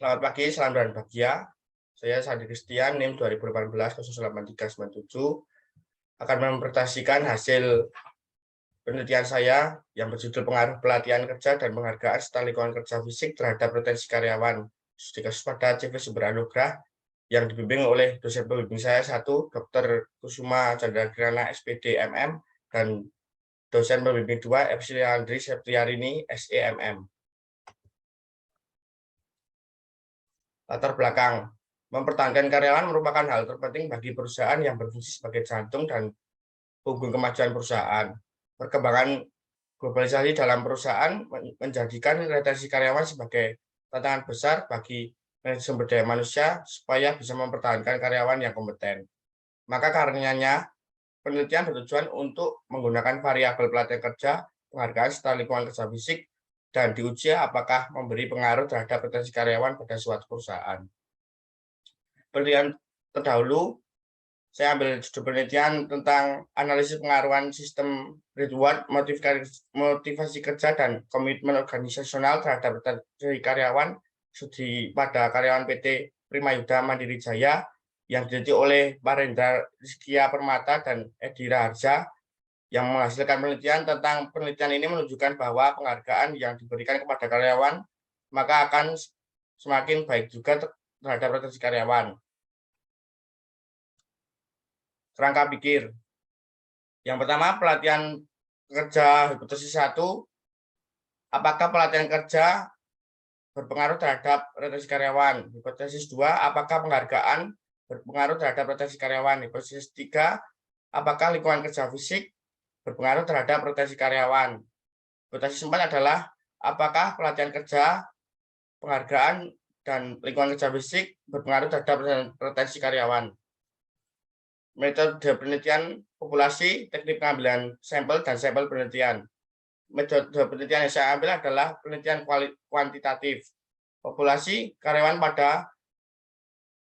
Selamat pagi, salam dan bahagia. Saya Sandi Kristian, NIM 2018-08-397, akan mempresentasikan hasil penelitian saya yang berjudul pengaruh pelatihan kerja dan penghargaan serta lingkungan kerja fisik terhadap potensi karyawan. Studi kasus pada CV Sumber Anugrah yang dibimbing oleh dosen pembimbing saya satu, Dr. Kusuma Chandra Kirana, SPD, MM, dan dosen pembimbing 2, Epsilon Andri Septiarini, SEMM. Latar belakang. Mempertahankan karyawan merupakan hal terpenting bagi perusahaan yang berfungsi sebagai jantung dan punggung kemajuan perusahaan. Perkembangan globalisasi dalam perusahaan menjadikan retensi karyawan sebagai tantangan besar bagi sumber daya manusia supaya bisa mempertahankan karyawan yang kompeten. Maka karenanya, penelitian bertujuan untuk menggunakan variabel pelatihan kerja, penghargaan serta lingkungan kerja fisik, dan diuji apakah memberi pengaruh terhadap retensi karyawan pada suatu perusahaan. Penelitian terdahulu, saya ambil judul penelitian tentang analisis pengaruhan sistem reward, motivasi kerja, dan komitmen organisasional terhadap retensi karyawan studi pada karyawan PT Primayuda Mandiri Jaya yang diteliti oleh Parendra Rizkia Permata dan Edi Raharja yang menghasilkan penelitian. Tentang penelitian ini menunjukkan bahwa penghargaan yang diberikan kepada karyawan maka akan semakin baik juga terhadap retensi karyawan. Kerangka pikir. Yang pertama, pelatihan kerja hipotesis 1. Apakah pelatihan kerja berpengaruh terhadap retensi karyawan? Hipotesis 2. Apakah penghargaan berpengaruh terhadap retensi karyawan? Hipotesis 3. Apakah lingkungan kerja fisik berpengaruh terhadap retensi karyawan? Hipotesis 4 adalah apakah pelatihan kerja, penghargaan, dan lingkungan kerja fisik berpengaruh terhadap retensi karyawan. Metode penelitian populasi, teknik pengambilan sampel, dan sampel penelitian. Metode penelitian yang saya ambil adalah penelitian kuantitatif. Populasi karyawan pada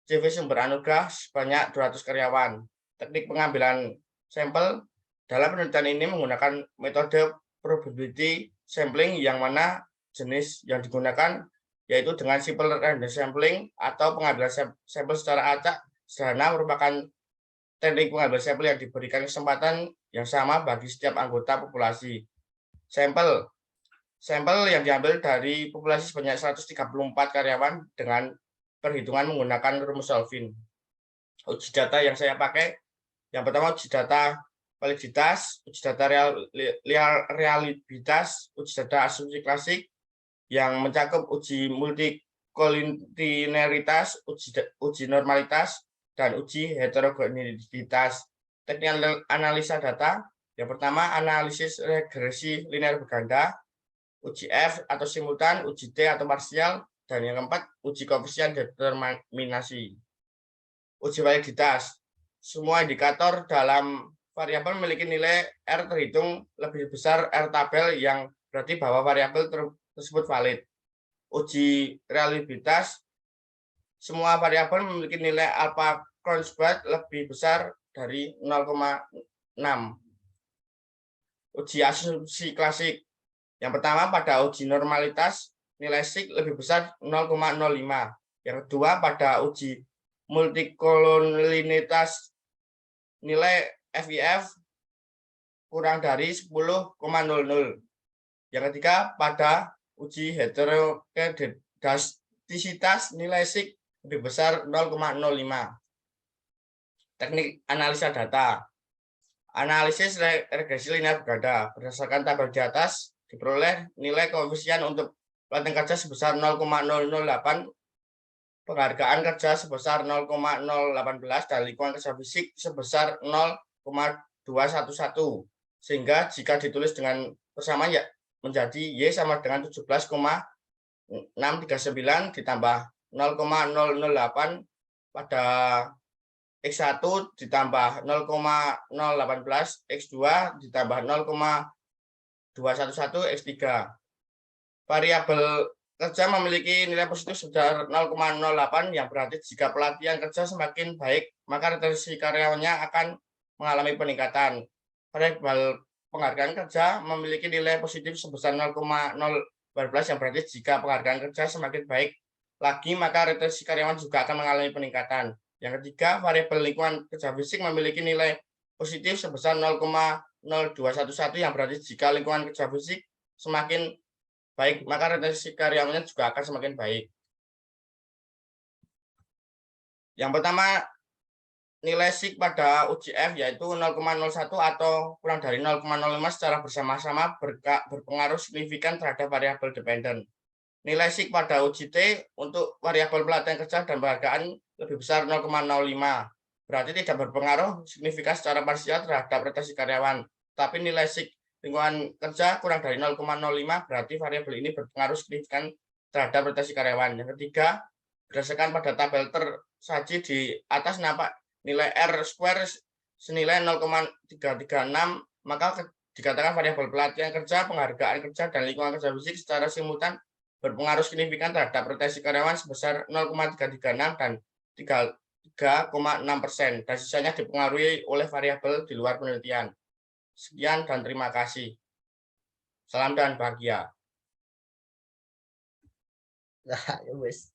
CV Sumber Anugrah sebanyak 200 karyawan. Teknik pengambilan sampel dalam penelitian ini menggunakan metode probability sampling yang mana jenis yang digunakan yaitu dengan simple random sampling atau pengambilan sampel secara acak sederhana merupakan teknik pengambilan sampel yang diberikan kesempatan yang sama bagi setiap anggota populasi. Sampel yang diambil dari populasi sebanyak 134 karyawan dengan perhitungan menggunakan rumus Solvin. Uji data yang saya pakai, yang pertama uji data validitas, uji data realitas, uji data asumsi klasik yang mencakup uji multikolinearitas, uji normalitas, dan uji heterogenitas. Teknik analisa data, yang pertama analisis regresi linear berganda, uji F atau simultan, uji T atau parsial, dan yang keempat uji koefisien determinasi. Uji validitas, semua indikator dalam variabel memiliki nilai R terhitung lebih besar R tabel yang berarti bahwa variabel tersebut valid. Uji reliabilitas, semua variabel memiliki nilai alpha Kronsbach lebih besar dari 0,6. Uji asumsi klasik, yang pertama pada uji normalitas nilai sig lebih besar 0,05. Yang kedua pada uji multikolonialitas nilai FIF kurang dari 10,00. Yang ketiga pada uji heterogenisitas nilai sig lebih besar 0,05. Teknik analisa data. Analisis regresi linear berganda. Berdasarkan tabel di atas diperoleh nilai koefisien untuk pelatihan kerja sebesar 0,008, penghargaan kerja sebesar 0,018, dan lingkungan kerja fisik sebesar 0,211. Sehingga jika ditulis dengan persamaan ya menjadi Y sama dengan 17,639 ditambah 0,008 pada X1 ditambah 0,018 X2 ditambah 0,211 X3. Variabel kerja memiliki nilai positif sebesar 0,08 yang berarti jika pelatihan kerja semakin baik maka retensi karyawannya akan mengalami peningkatan. Variabel penghargaan kerja memiliki nilai positif sebesar 0,012 yang berarti jika penghargaan kerja semakin baik lagi, maka retensi karyawan juga akan mengalami peningkatan. Yang ketiga, variabel lingkungan kerja fisik memiliki nilai positif sebesar 0,0211 yang berarti jika lingkungan kerja fisik semakin baik, maka retensi karyawannya juga akan semakin baik. Yang pertama, nilai SIK pada UJF yaitu 0,01 atau kurang dari 0,05 secara bersama-sama berpengaruh signifikan terhadap variabel dependen. Nilai SIK pada UJT untuk variabel pelatihan kerja dan penghargaan lebih besar 0,05. Berarti tidak berpengaruh signifikan secara parsial terhadap retensi karyawan. Tapi nilai SIK lingkungan kerja kurang dari 0,05 berarti variabel ini berpengaruh signifikan terhadap retensi karyawan. Yang ketiga, berdasarkan pada tabel tersaji di atas nampak nilai R square senilai 0,336, maka dikatakan variabel pelatihan kerja, penghargaan kerja, dan lingkungan kerja fisik secara simultan berpengaruh signifikan terhadap retensi karyawan sebesar 0,336 dan 3,6%, dan sisanya dipengaruhi oleh variabel di luar penelitian. Sekian dan terima kasih. Salam dan bahagia. Nah, ya wes.